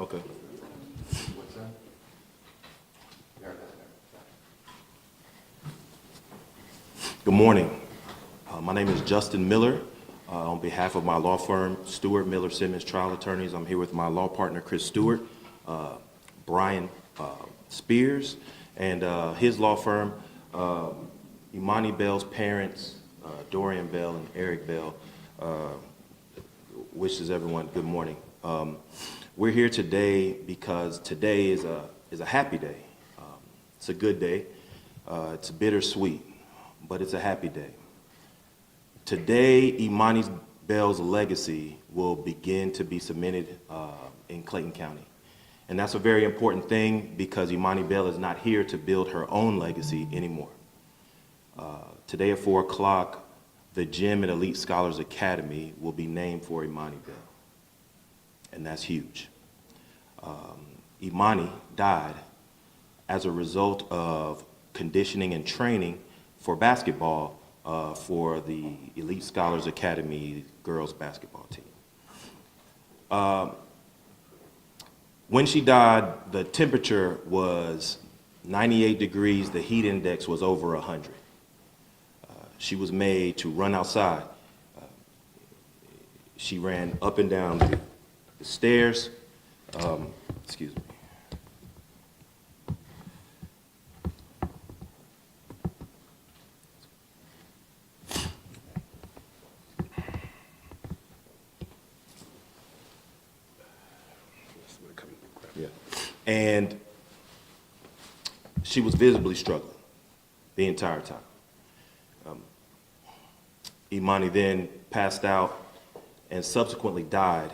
Okay. Good morning. My name is Justin Miller. On behalf of my law firm, Stewart Miller Simmons Trial Attorneys, I'm here with my law partner, Chris Stewart, Brian Spears, and his law firm, Imani Bell's parents, Dorian Bell and Eric Bell, wishes everyone good morning. We're here today because today is a happy day. It's a good day. It's bittersweet, but it's a happy day. Today, Imani Bell's legacy will begin to be cemented in Clayton County. And that's a very important thing because Imani Bell is not here to build her own legacy anymore. Today at 4 o'clock, the gym at Elite Scholars Academy will be named for Imani Bell. And that's huge. Imani died as a result of conditioning and training for basketball for the Elite Scholars Academy girls basketball team. When she died, the temperature was 98 degrees, the heat index was over 100. She was made to run outside. She ran up and down the stairs. Excuse me. Yeah. And she was visibly struggling the entire time. Imani then passed out and subsequently died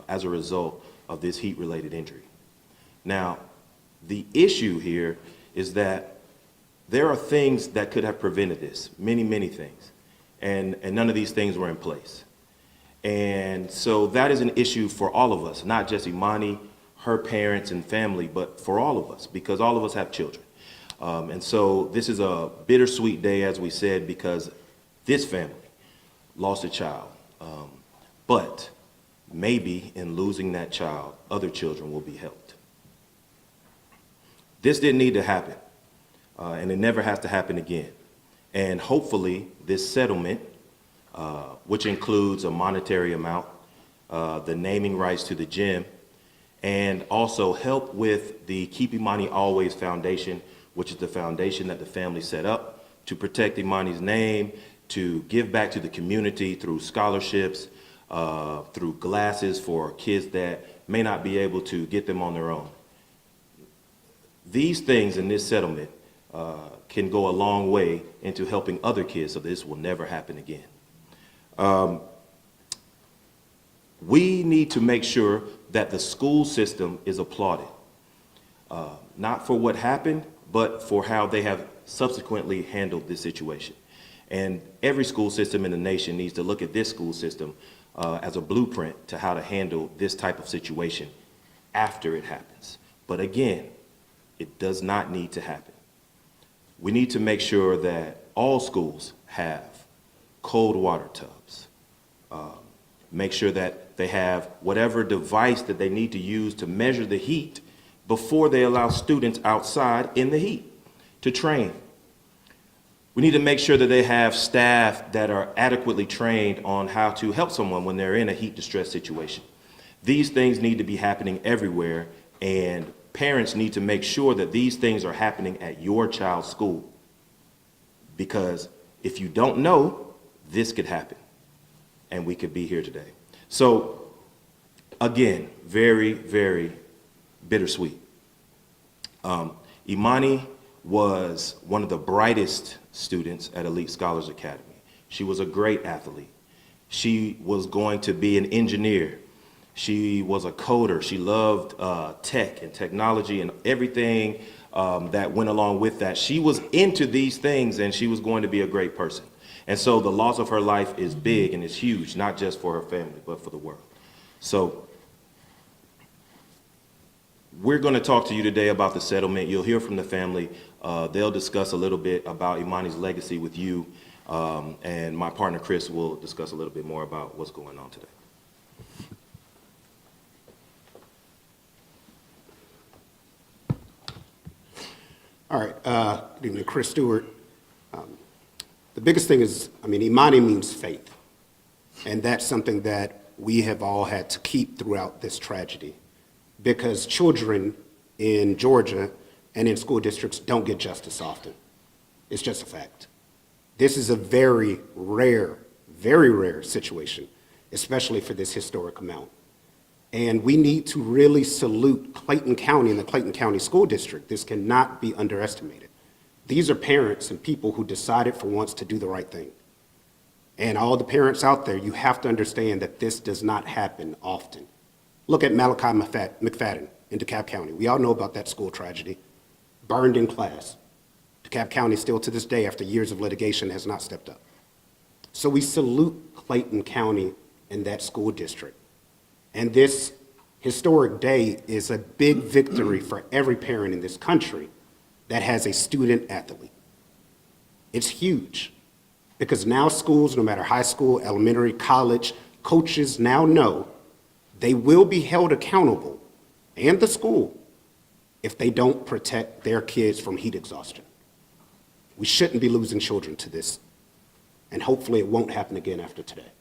as a result of this heat-related injury. Now, the issue here is that there are things that could have prevented this, many, many things, and none of these things were in place. And so that is an issue for all of us, not just Imani, her parents and family, but for all of us, because all of us have children. And so this is a bittersweet day, as we said, because this family lost a child. But maybe in losing that child, other children will be helped. This didn't need to happen, and it never has to happen again. And hopefully this settlement, which includes a monetary amount, the naming rights to the gym, and also help with the Keep Imani Always Foundation, which is the foundation that the family set up to protect Imani's name, to give back to the community through scholarships, through glasses for kids that may not be able to get them on their own. These things in this settlement can go a long way into helping other kids so this will never happen again. We need to make sure that the school system is applauded, not for what happened, but for how they have subsequently handled this situation. And every school system in the nation needs to look at this school system as a blueprint to how to handle this type of situation after it happens. But again, it does not need to happen. We need to make sure that all schools have cold water tubs. Make sure that they have whatever device that they need to use to measure the heat before they allow students outside in the heat to train. We need to make sure that they have staff that are adequately trained on how to help someone when they're in a heat distress situation. These things need to be happening everywhere, and parents need to make sure that these things are happening at your child's school. Because if you don't know, this could happen, and we could be here today. So, again, very, very bittersweet. Imani was one of the brightest students at Elite Scholars Academy. She was a great athlete. She was going to be an engineer. She was a coder. She loved tech and technology and everything that went along with that. She was into these things, and she was going to be a great person. And so the loss of her life is big and it's huge, not just for her family, but for the world. So we're going to talk to you today about the settlement. You'll hear from the family. They'll discuss a little bit about Imani's legacy with you, and my partner Chris will discuss a little bit more about what's going on today. All right, good evening, Chris Stewart. The biggest thing is, Imani means faith. And that's something that we have all had to keep throughout this tragedy. Because children in Georgia and in school districts don't get justice often. It's just a fact. This is a very rare situation, especially for this historic amount. And we need to really salute Clayton County and the Clayton County School District. This cannot be underestimated. These are parents and people who decided for once to do the right thing. And all the parents out there, you have to understand that this does not happen often. Look at Malachi McFadden in DeKalb County. We all know about that school tragedy. Burned in class. DeKalb County still to this day, after years of litigation, has not stepped up. So we salute Clayton County and that school district. And this historic day is a big victory for every parent in this country that has a student athlete. It's huge because now schools, no matter high school, elementary, college, coaches now know they will be held accountable, and the school, if they don't protect their kids from heat exhaustion. We shouldn't be losing children to this, and hopefully it won't happen again after today.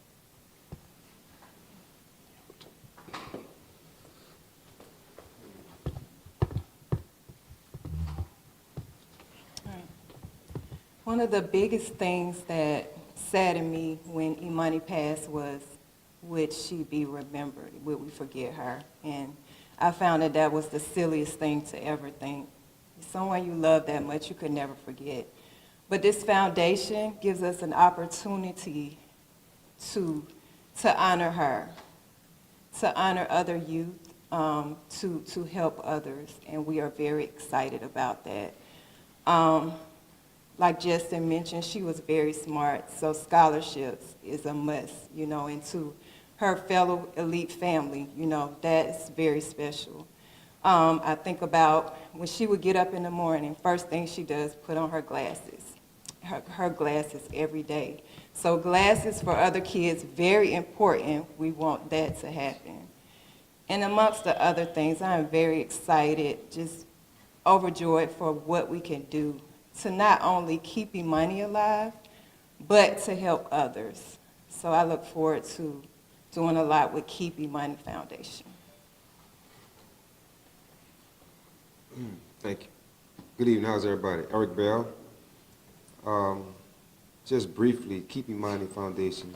One of the biggest things that saddened me when Imani passed was, would she be remembered? Would we forget her? And I found that that was the silliest thing to ever think. Someone you love that much, you could never forget. But this foundation gives us an opportunity to honor her, to honor other youth, to help others, and we are very excited about that. Like Justin mentioned, she was very smart, so scholarships is a must, and to her fellow elite family, that's very special. I think about when she would get up in the morning, first thing she does, put on her glasses, her glasses every day. So glasses for other kids, very important. We want that to happen. And amongst the other things, I am very excited, just overjoyed for what we can do to not only keep Imani alive, but to help others. So I look forward to doing a lot with Keep Imani Foundation. Thank you. Good evening. How's everybody? Eric Bell. Just briefly, Keep Imani Foundation,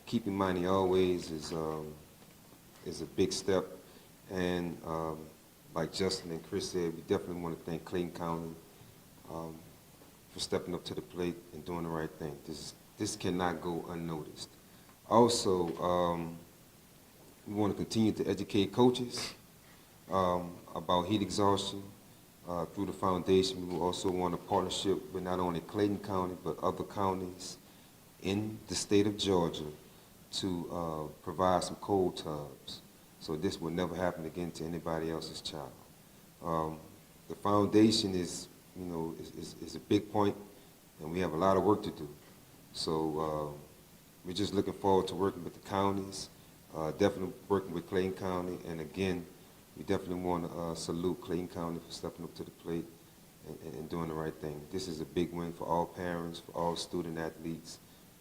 Keep Imani Always is a big step. And like Justin and Chris said, we definitely want to thank Clayton County for stepping up to the plate and doing the right thing. This cannot go unnoticed. Also, we want to continue to educate coaches about heat exhaustion through the foundation. We also want a partnership with not only Clayton County, but other counties in the state of Georgia to provide some cold tubs. So this will never happen again to anybody else's child. The foundation is a big point, and we have a lot of work to do. So we're just looking forward to working with the counties, definitely working with Clayton County, and again, we definitely want to salute Clayton County for stepping up to the plate and doing the right thing. This is a big win for all parents, for all student athletes,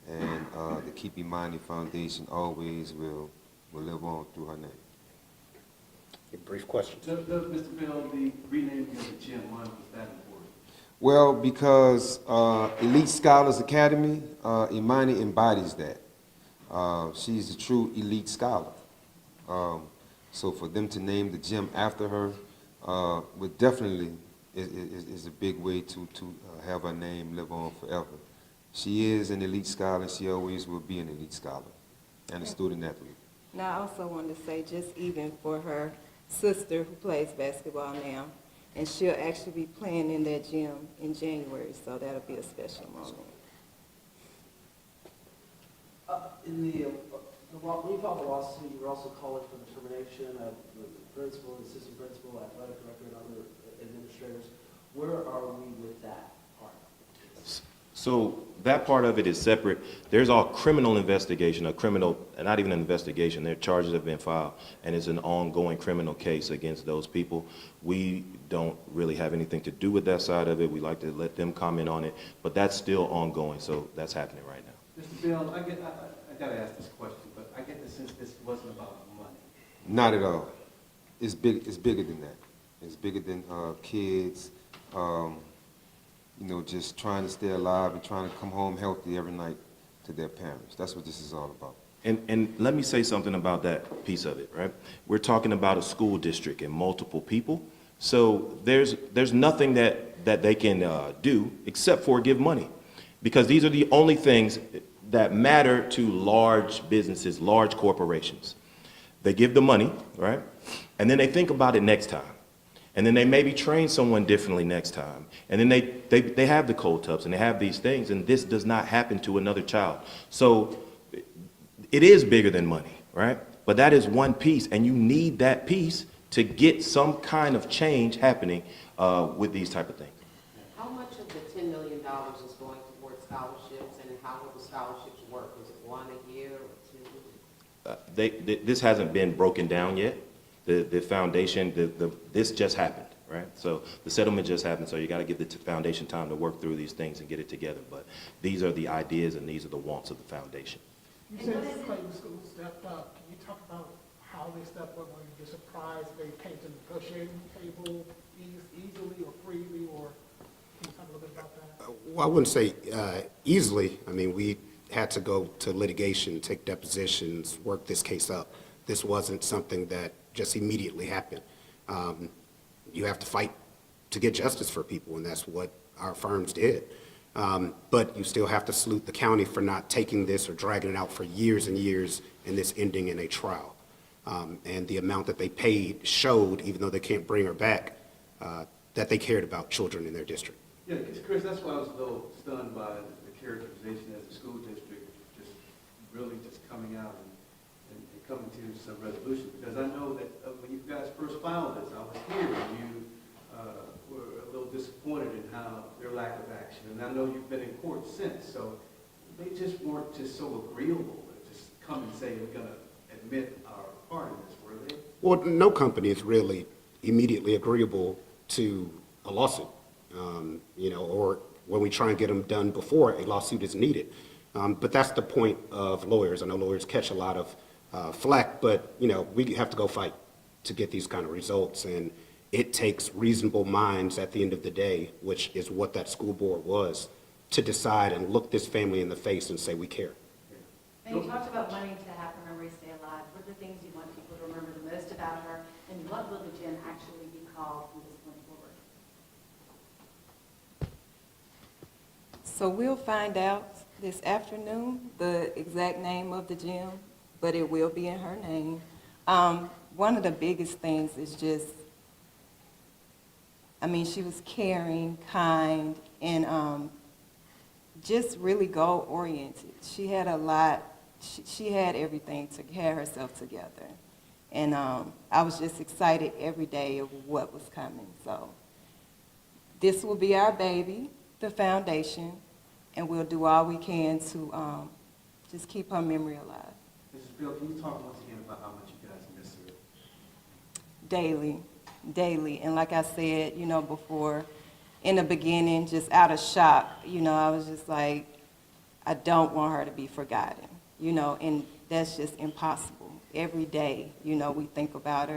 and the Keep Imani Foundation always will live on through her name. A brief question. Mr. Bell, the renaming of the gym, why was that important? Well, because Elite Scholars Academy, Imani embodies that. She's a true elite scholar. So for them to name the gym after her would definitely is a big way to have her name live on forever. She is an elite scholar, and she always will be an elite scholar and a student athlete. Now, I also wanted to say, just even for her sister who plays basketball now, and she'll actually be playing in that gym in January, so that'll be a special moment. When you filed the lawsuit, you were also calling for the termination of the principal, the assistant principal, athletic director, and other administrators. Where are we with that part? So that part of it is separate. There's all criminal investigation, a criminal, not even an investigation, their charges have been filed, and it's an ongoing criminal case against those people. We don't really have anything to do with that side of it. We like to let them comment on it, but that's still ongoing, so that's happening right now. Mr. Bill, I gotta ask this question, but I get the sense this wasn't about money. Not at all. It's bigger than that. It's bigger than kids, you know, just trying to stay alive and trying to come home healthy every night to their parents. That's what this is all about. And let me say something about that piece of it, right? We're talking about a school district and multiple people. So there's nothing that they can do except for give money. Because these are the only things that matter to large businesses, large corporations. They give the money, right? And then they think about it next time. And then they maybe train someone differently next time. And then they have the cold tubs and they have these things, and this does not happen to another child. So it is bigger than money, right? But that is one piece, and you need that piece to get some kind of change happening with these type of things. How much of the $10 million is going towards scholarships, and how will the scholarships work? Is it one a year or two? This hasn't been broken down yet. The foundation, this just happened, right? So the settlement just happened, so you got to give the foundation time to work through these things and get it together. But these are the ideas and these are the wants of the foundation. You said the Clayton School stepped up. Can you talk about how they stepped up? Were you surprised they came to the negotiating table easily or freely, or can you talk a little bit about that? Well, I wouldn't say easily. I mean, we had to go to litigation, take depositions, work this case up. This wasn't something that just immediately happened. You have to fight to get justice for people, and that's what our firms did. But you still have to salute the county for not taking this or dragging it out for years and years and this ending in a trial. And the amount that they paid showed, even though they can't bring her back, that they cared about children in their district. Yeah, Chris, that's why I was a little stunned by the characterization as a school district, just really just coming out and coming to some resolution. Because I know that when you guys first filed this, I was here and you were a little disappointed in how their lack of action. And I know you've been in court since, so they just weren't just so agreeable to just come and say, we're going to admit our part in this, were they? Well, no company is really immediately agreeable to a lawsuit, or when we try and get them done before a lawsuit is needed. But that's the point of lawyers. I know lawyers catch a lot of flack, but, we have to go fight to get these kind of results. And it takes reasonable minds at the end of the day, which is what that school board was, to decide and look this family in the face and say, we care. And you talked about wanting to have her memory stay alive. What are the things you want people to remember the most about her, and what will the gym actually be called from this point forward? So we'll find out this afternoon the exact name of the gym, but it will be in her name. One of the biggest things is just, she was caring, kind, and just really goal-oriented. She had a lot, she had everything to get herself together. And I was just excited every day of what was coming. So this will be our baby, the foundation, and we'll do all we can to just keep her memory alive. Mrs. Bill, can you talk once again about how much you guys miss her? Daily. And like I said, before, in the beginning, just out of shock, I was just like, I don't want her to be forgotten, and that's just impossible. Every day, we think about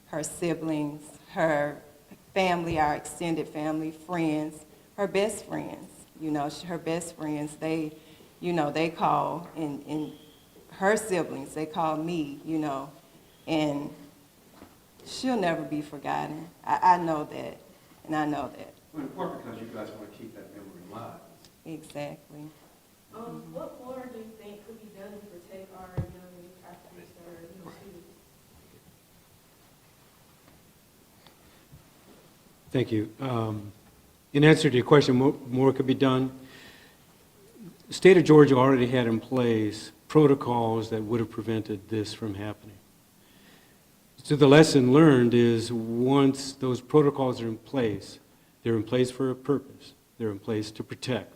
her siblings, her family, our extended family, friends, her best friends, her best friends, they call, and her siblings, they call me, and she'll never be forgotten. I know that, and I know that. Well, in part because you guys want to keep that memory alive. Exactly. What more do you think could be done to protect our young youth athletes that are students? Thank you. In answer to your question, more could be done. The state of Georgia already had in place protocols that would have prevented this from happening. So the lesson learned is once those protocols are in place, they're in place for a purpose. They're in place to protect.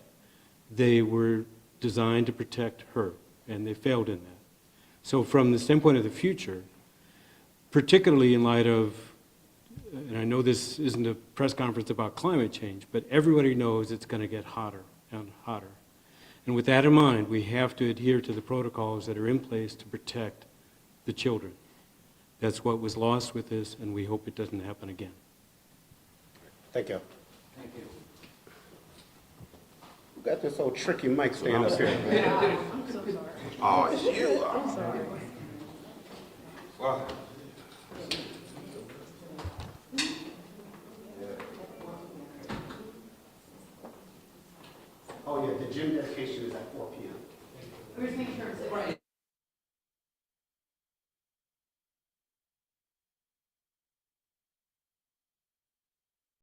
they were designed to protect her, and they failed in that. So from the standpoint of the future, particularly in light of, and I know this isn't a press conference about climate change, but everybody knows it's going to get hotter and hotter. And with that in mind, we have to adhere to the protocols that are in place to protect the children. That's what was lost with this, and we hope it doesn't happen again. Thank you. Thank you. Who got this old tricky mic stand up here? I'm so sorry. Oh, it's you. I'm sorry. Wow. Oh, yeah, the gym dedication is at 4 p.m. We're just making sure it's.